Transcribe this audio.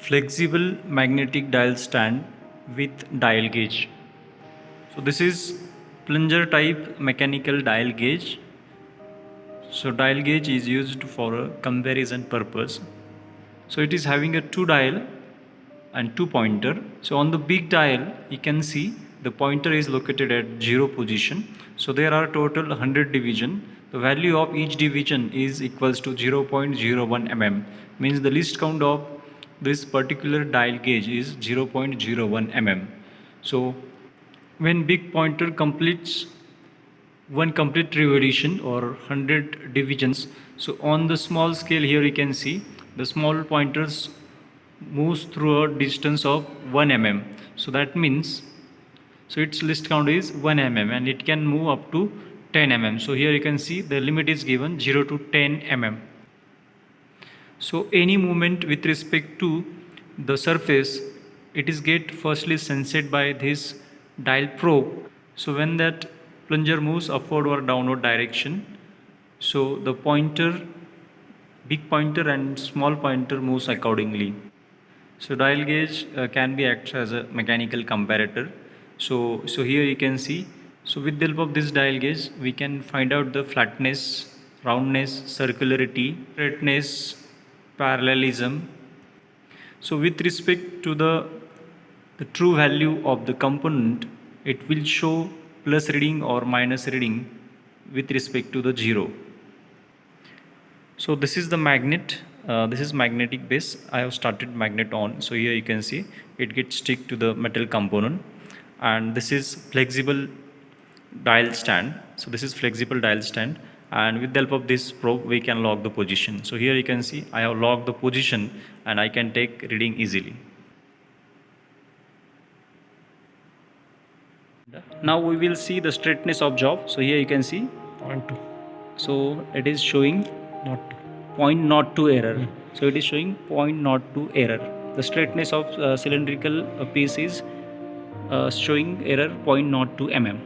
flexible magnetic dial stand with dial gauge. So this is plunger type mechanical dial gauge. So dial gauge is used for a comparison purpose. So it is having a two dial and two pointer. So on the big dial you can see the pointer is located at 0 position. So there are total 100 division. The value of each division is equals to 0.01 mm. Means the least count of this particular dial gauge is 0.01 mm. So when big pointer completes one complete revolution or 100 divisions, so on the small scale here you can see the small pointers moves through a distance of 1 mm. So that means, so its list count is 1 mm and it can move up to 10 mm. So here you can see the limit is given 0 to 10 mm. So any movement with respect to the surface, it is get firstly sensed by this dial probe. So when that plunger moves upward or downward direction, so the pointer, big pointer and small pointer moves accordingly. So dial gauge can be acts as a mechanical comparator. So here you can see, so with the help of this dial gauge we can find out the flatness, roundness, circularity, straightness, parallelism. So with respect to the true value of the component, it will show plus reading or minus reading with respect to the 0. So this is the magnet. This is magnetic base. I have started magnet on. So here you can see it gets stick to the metal component, and this is flexible dial stand. So this is flexible dial stand, and with the help of this probe we can log the position. So here you can see I have logged the position and I can take reading easily. Now we will see the straightness of job. So here you can see 0.2. So it is showing Not 0.02 error. So it is showing 0.02 error. The straightness of cylindrical piece is showing error 0.02 mm.